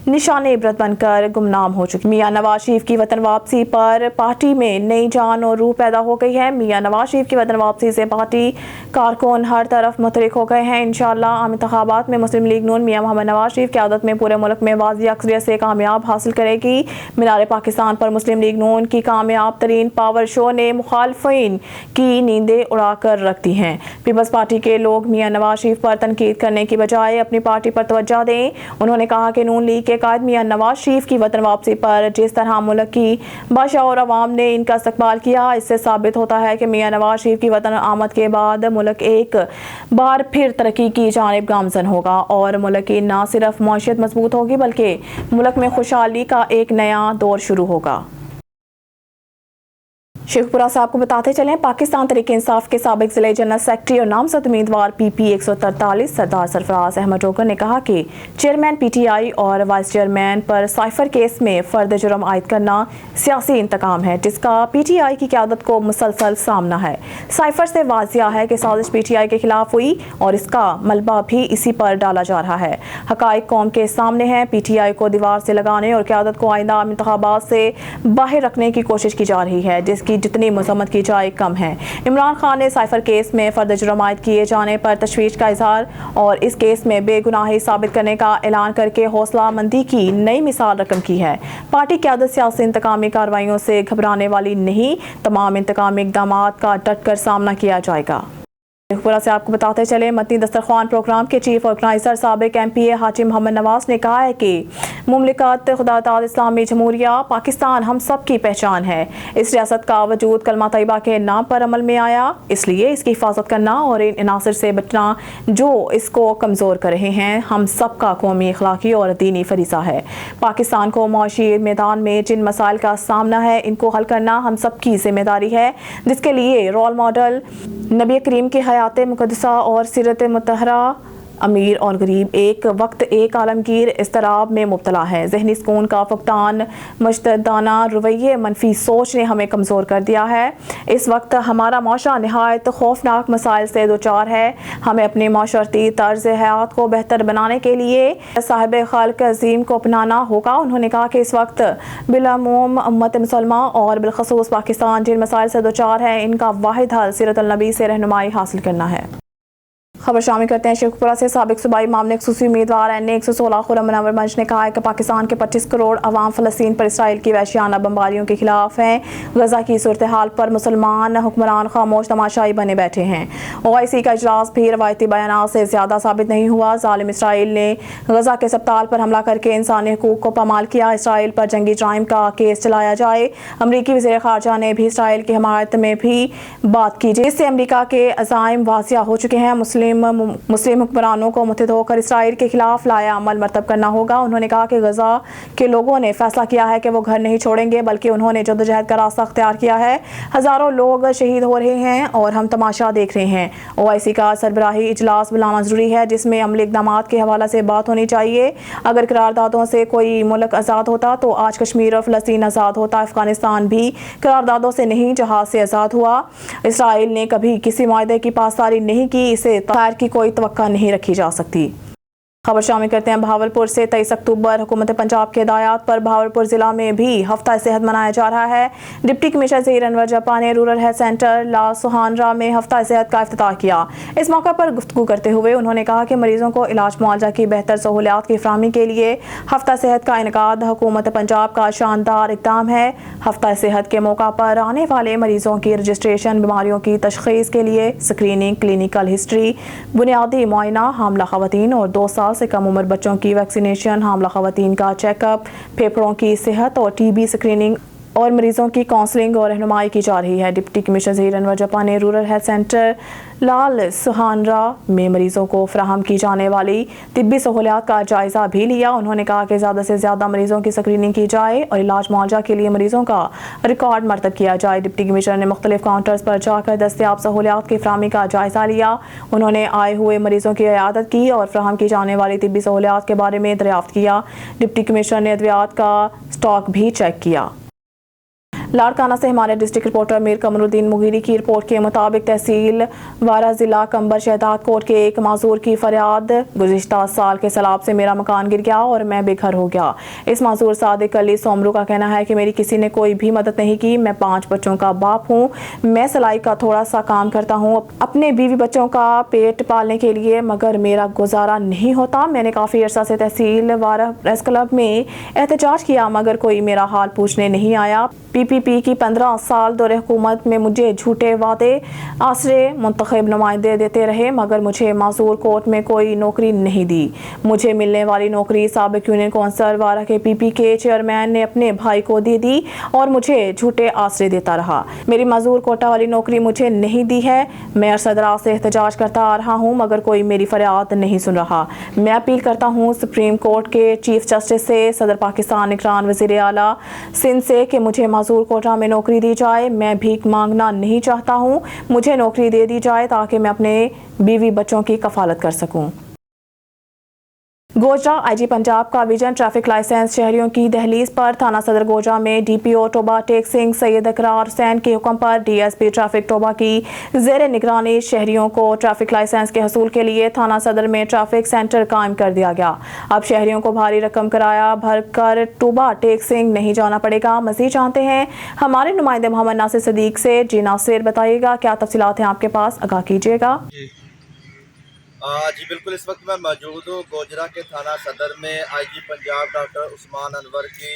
निशान इबरत बनकर गुमनाम हो चुकी। मियां नवाज शरीफ की वतन वापसी पर पार्टी में नई जान और रूह पैदा हो गई है। मियां नवाज शरीफ की वतन वापसी से पार्टी कारकुन हर तरफ मुतहरिक हो गए हैं। इंशाअल्लाह आम इंतखाबात में मुस्लिम लीग नून मियां मोहम्मद नवाज शरीफ की क़यादत में पूरे मुल्क में वाज़ी अक्सरियत से कामयाब हासिल करेगी। मीनार पाकिस्तान पर मुस्लिम लीग नून की कामयाब तरीन पावर शो ने मुखालफिन की नींदें उड़ा कर रख दी हैं। पीपल्स पार्टी के लोग मियां नवाज शरीफ पर तनकीद करने की बजाय अपनी पार्टी पर तवज्जो दें। उन्होंने कहा कि नून लीग के कायद मियां नवाज शरीफ की वतन वापसी पर जिस तरह मुल्क की बादशाह और अवाम ने इनका इस्तकबाल किया, इससे साबित होता है कि मियां नवाज शरीफ की वतन आमद के बाद मुल्क एक बार फिर तरक्की की जानिब गामजन होगा और मुल्क की न सिर्फ मईशत मजबूत होगी बल्कि मुल्क में खुशहाली का एक नया दौर शुरू होगा। शेखपुरा से आपको बताते चलें, पाकिस्तान तहरीक इंसाफ के साबिक जिले जनरल सेक्रेटरी और नामजद उम्मीदवार PP 143 सरदार सरफराज अहमद रोकर ने कहा कि चेयरमैन PTI और वाइस चेयरमैन पर साइफर केस में फर्द जुर्म आयद करना सियासी इंतकाम है, जिसका PTI की क़यादत को मुसलसल सामना है। साइफर से वाज़िया है कि साजिश PTI के खिलाफ हुई और इसका मलबा भी इसी पर डाला जा रहा है। हक़ाइक़ कौम के सामने हैं। PTI को दीवार से लगाने और क़यादत को आइंदा इंतखाबात से बाहर रखने की कोशिश की जा रही है, जिसकी जितनी मजम्मत की जाए कम है। इमरान खान ने साइफर केस में फर्द जुर्म आयद किए जाने पर तशवीश का इजहार और इस केस में बेगुनाही साबित करने का ऐलान करके हौसला मंदी की नई मिसाल रकम की है। पार्टी क़यादत सियासी इंतकामी कार्रवाइयों से घबराने वाली नहीं, तमाम इंतकामी इक़दामात का डट कर सामना किया जाएगा। शेखपुरा से आपको बताते चले, मदनी दस्तरखान प्रोग्राम के चीफ ऑर्गेनाइजर साबिक MPA हाजी मोहम्मद नवाज ने कहा है कि मुमलिकत खुदा इस्लामी जमहूरिया पाकिस्तान हम सब की पहचान है। इस रियासत का वजूद कलमा तैयबा के नाम पर अमल में आया, इसलिए इसकी हिफाजत करना और इन अनासर से बचना जो इसको कमज़ोर कर रहे हैं हम सब का कौमी अखलाकी और दीनी फरीज़ा है। पाकिस्तान को मुआशी मैदान में जिन मसाइल का सामना है, इनको हल करना हम सब की जिम्मेदारी है, जिसके लिए रोल मॉडल नबी करीम की हयात मुक़द्दसा और सीरत मुतहरा अमीर और गरीब एक वक्त एक आलमगीर इस्तराब में मुब्तला है। जहनी सुकून का फकदान, मुश्तदाना रवैये, मनफी सोच ने हमें कमज़ोर कर दिया है। इस वक्त हमारा माशरा नहायत खौफनाक मसाइल से दो चार है। हमें अपने माशरती तर्ज हयात को बेहतर बनाने के लिए साहिब खालिक अज़ीम को अपनाना होगा। उन्होंने कहा कि इस वक्त बिलामूम उम्मत मुसलमा और बिलखसूस पाकिस्तान जिन मसाइल से दो चार है, इनका वाहिद हल सीरत नबी से रहनुमाई हासिल करना है। खबर शामिल करते हैं शेखपुरा से। साबिक सूबाई मामले खसूसी उम्मीदवार NA 116 खुर्रम मुनव्वर मंच ने कहा है कि पाकिस्तान के 25 करोड़ अवाम फ़लस्तीन पर इसराइल की वहशियाना बमबारियों के खिलाफ हैं। गजा की सूरत हाल पर मुसलमान हुक्मरान खामोश तमाशाई बने बैठे हैं। OIC का इजलास भी रवायती बयानात से ज़्यादा साबित नहीं हुआ। ज़ालिम इसराइल ने गजा के अस्पताल पर हमला करके इंसानी हुकूक को पामाल किया। इसराइल पर जंगी जराइम का केस चलाया जाए। अमरीकी वज़ीर ख़ारजा ने भी इसराइल की हमायत में भी बात की, जिससे अमरीका के अज़ाइम वाज़िया हो चुके हैं। मुस्लिम हुक्मरानों को मुत्तहिद होकर इसराइल के खिलाफ लाया अमल मरतब करना होगा। उन्होंने कहा कि गजा के लोगों ने फैसला किया है कि वो घर नहीं छोड़ेंगे, बल्कि उन्होंने जद्दोजहद का रास्ता अख्तियार किया है। हज़ारों लोग शहीद हो रहे हैं और हम तमाशा देख रहे हैं। OIC का सरबराही इजलास बुलाना ज़रूरी है, जिसमें अमली इक़दामात के हवाले से बात होनी चाहिए। अगर करारदादों से कोई मुल्क आज़ाद होता तो आज कश्मीर और फ़लस्तीन आज़ाद होता। अफ़गानिस्तान भी करारदादों से नहीं, जहाज से आज़ाद हुआ। इसराइल ने कभी किसी मुआहदे की पासदारी नहीं की, इसे खैर की कोई तवक्का नहीं रखी जा सकती। खबर शामिल करते हैं भावलपुर से। 23 अक्टूबर हुकूमत पंजाब के हिदायत पर भावलपुर जिला में भी हफ्ता सेहत मनाया जा रहा है। डिप्टी कमिश्नर ज़हीर अनवर जपा ने रूरल हेल्थ सेंटर ला सुहानरा में हफ्ता सेहत का इफ्तिताह किया। इस मौके पर गुफ्तगू करते हुए उन्होंने कहा कि मरीजों को इलाज मुआवजा की बेहतर सहूलियात की फराहमी के लिए हफ्ता सेहत का इनेकाद हुकूमत पंजाब का शानदार इक़दाम है। हफ्ता सेहत के मौका पर आने वाले मरीजों की रजिस्ट्रेशन, बीमारियों की तशख़ीस के लिए स्क्रीनिंग, क्लिनिकल हिस्ट्री, बुनियादी मुआयना, हामला ख़वातीन और 2 साल से कम उम्र बच्चों की वैक्सीनेशन, हामला ख़वातीन का चेकअप, फेफड़ों की सेहत और TB स्क्रीनिंग और मरीजों की काउंसलिंग और रहनुमाई की जा रही है। डिप्टी कमिश्नर ज़हीर अनवर जपा ने रूरल हेल्थ सेंटर लाल सुहानरा में मरीजों को फराहम की जाने वाली तिब्बी सहूलियात का जायज़ा भी लिया। उन्होंने कहा कि ज़्यादा से ज़्यादा मरीजों की स्क्रीनिंग की जाए और इलाज मुआवजा के लिए मरीजों का रिकॉर्ड मरतब किया जाए। डिप्टी कमिश्नर ने मुख्तलिफ काउंटर्स पर जाकर दस्तयाब सहूलियात की फराहमी का जायज़ा लिया। उन्होंने आए हुए मरीजों की इयादत की और फराहम की जाने वाली तिब्बी सहूलियात के बारे में दरियाफ्त किया। डिप्टी कमिश्नर ने अद्वियात का स्टॉक भी चेक किया। लाड़काना से हमारे डिस्ट्रिक्ट रिपोर्टर मीर कमरुद्दीन मुगीरी की रिपोर्ट के मुताबिक तहसील वारा ज़िला कंबर शहदाद कोट के एक माजूर की फरियाद, गुज़िश्ता साल के सैलाब से मेरा मकान गिर गया और मैं बेघर हो गया। इस माजूर सादिक अली सोमरू का कहना है कि मेरी किसी ने कोई भी मदद नहीं की। मैं 5 बच्चों का बाप हूँ। मैं सिलाई का थोड़ा सा काम करता हूँ अपने बीवी बच्चों का पेट पालने के लिए, मगर मेरा गुजारा नहीं होता। मैंने काफ़ी अरसा से तहसील वारा प्रेस क्लब में एहतजाज किया, मगर कोई मेरा हाल पूछने नहीं आया। PPP की 15 साल दौरे हुकूमत में मुझे झूठे वादे आसरे मुंतखब नुमाइंदे देते रहे, मगर मुझे माजूर कोर्ट में कोई नौकरी नहीं दी। मुझे मिलने वाली नौकरी साबिक यूनियन कौंसल वारा के PP के चेयरमैन ने अपने भाई को दे दी और मुझे झूठे आसरे देता रहा। मेरी माजूर कोटा वाली नौकरी मुझे नहीं दी है। मैं अरसदराज से एहतजाज करता आ रहा हूँ, मगर कोई मेरी फरियाद नहीं सुन रहा। मैं अपील करता हूँ सुप्रीम कोर्ट के चीफ जस्टिस से, सदर पाकिस्तान निगरान वज़ीर आला सिंध से कि मुझे माजूर कोटा में नौकरी दी जाए। मैं भीख मांगना नहीं चाहता हूँ, मुझे नौकरी दे दी जाए ताकि मैं अपने बीवी बच्चों की कफालत कर सकूँ। गोजरा आईजी पंजाब का विजन ट्रैफिक लाइसेंस शहरियों की दहलीज पर। थाना सदर गोजरा में डीपीओ टोबा टेक सिंह सैयद इकरार हुसैन के हुक्म पर डीएसपी ट्रैफिक टोबा की जेर निगरानी शहरियों को ट्रैफिक लाइसेंस के हसूल के लिए थाना सदर में ट्रैफिक सेंटर कायम कर दिया गया। अब शहरियों को भारी रकम किराया भरकर टोबा टेक सिंह नहीं जाना पड़ेगा। मजीद जानते हैं हमारे नुमाइंदे मोहम्मद नासिर सदीक से। जी नासिर, बताइएगा क्या तफसीलात हैं आपके पास, आगाह कीजिएगा। जी बिल्कुल, इस वक्त मैं मौजूद हूँ गोजरा के थाना सदर में। आईजी पंजाब डॉक्टर उस्मान अनवर की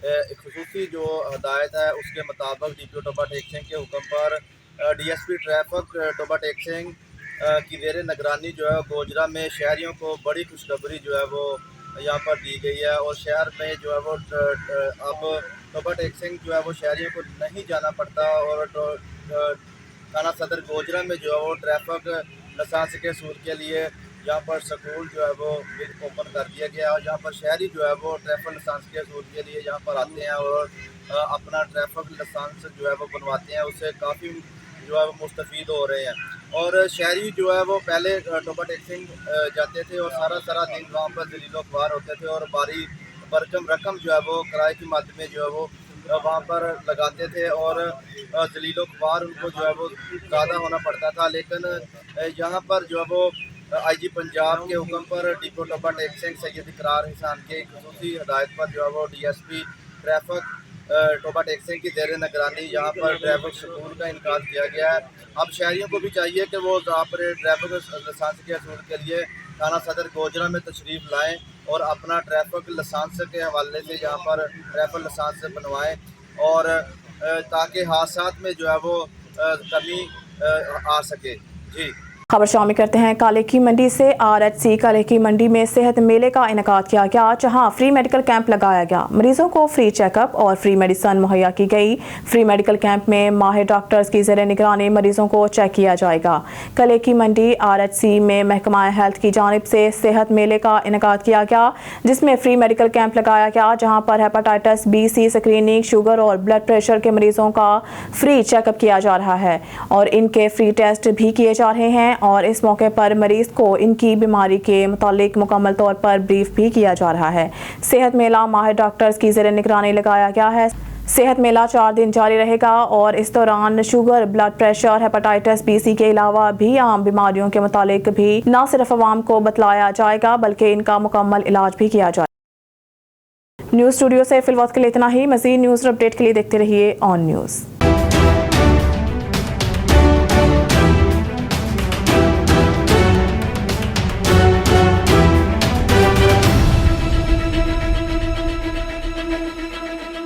एक खुसूसी जो हदायत है उसके मुताबिक डीपीओ टोबा टेक सिंह के हुक्म पर डीएसपी ट्रैफिक टोबा टेक सिंह की ज़ेर निगरानी जो है गोजरा में शहरियों को बड़ी खुशखबरी जो है वो यहाँ पर दी गई है। और शहर में जो है वो अब टोबा टेक सिंह जो है वो शहरियों को नहीं जाना पड़ता। और थाना सदर गोजरा में जो है वो ट्रैफिक लाइसेंस के हसूल के लिए यहाँ पर स्कूल जो है वो ओपन कर दिया गया है। और यहाँ पर शहरी जो है वो ट्रैफिक लाइसेंस के हसूल के लिए यहाँ पर आते हैं और अपना ट्रैफिक लाइसेंस जो है वो बनवाते हैं। उससे काफ़ी जो है वो मुस्तफ़ीद हो रहे हैं। और शहरी जो है वो पहले टोबा टेक सिंह जाते थे और सारा दिन वहाँ पर जलीलो ख्वार होते थे और भारी भरकम रकम जो है वो किराए की मद में जो है वो वहाँ पर लगाते थे और जलीलो ख्वार उनको जो है वो ज़्यादा होना पड़ता था। लेकिन यहाँ पर जो है वो आईजी पंजाब के हुक्म पर डीपीओ टोबा टेक सिंह सैयद इकरार हुसैन के खुसूसी हदायत पर जो है वो डीएसपी ट्रैफिक टोबा टेक सिंह की ज़ेर निगरानी यहाँ पर ट्रैफिक स्कूल का इनकाद किया गया है। अब शहरियों को भी चाहिए कि वो यहाँ पर ट्रैफिक लाइसेंस के हसूल के लिए थाना सदर गोजरा में तशरीफ़ लाएँ और अपना ट्रैफिक लाइसेंस के हवाले से यहाँ पर ट्रैफिक लाइसेंस बनवाएँ और ताकि हादसात में जो है वो कमी आ सके। जी खबर शामिल करते हैं काले की मंडी से। आरएचसी काले की मंडी में सेहत मेले का इनेकाद किया गया, जहां फ्री मेडिकल कैंप लगाया गया। मरीजों को फ्री चेकअप और फ्री मेडिसिन मुहैया की गई। फ्री मेडिकल कैंप में माहिर डॉक्टर्स की ज़ेर निगरानी मरीजों को चेक किया जाएगा। काले की मंडी आरएचसी में महकमा हेल्थ की जानिब से सेहत मेले का इनेकाद किया गया, जिसमें फ्री मेडिकल कैंप लगाया गया, जहाँ पर hepatitis B C screening, sugar और ब्लड प्रेशर के मरीजों का फ्री चेकअप किया जा रहा है और इनके फ्री टेस्ट भी किए जा रहे हैं। और इस मौके पर मरीज को इनकी बीमारी के मुतालिक मुकम्मल तौर पर ब्रीफ भी किया जा रहा है। सेहत मेला माहिर डॉक्टर्स की ज़ेर निगरानी लगाया गया है। सेहत मेला 4 दिन जारी रहेगा और इस दौरान sugar, blood pressure, hepatitis B C के अलावा भी आम बीमारियों के मुतालिक भी न सिर्फ अवाम को बतलाया जाएगा बल्कि इनका मुकम्मल इलाज भी किया जाएगा। न्यूज़ स्टूडियो से फिलहाल के लिए इतना ही। मज़ीद न्यूज़ अपडेट के लिए देखते रहिए ऑन न्यूज़।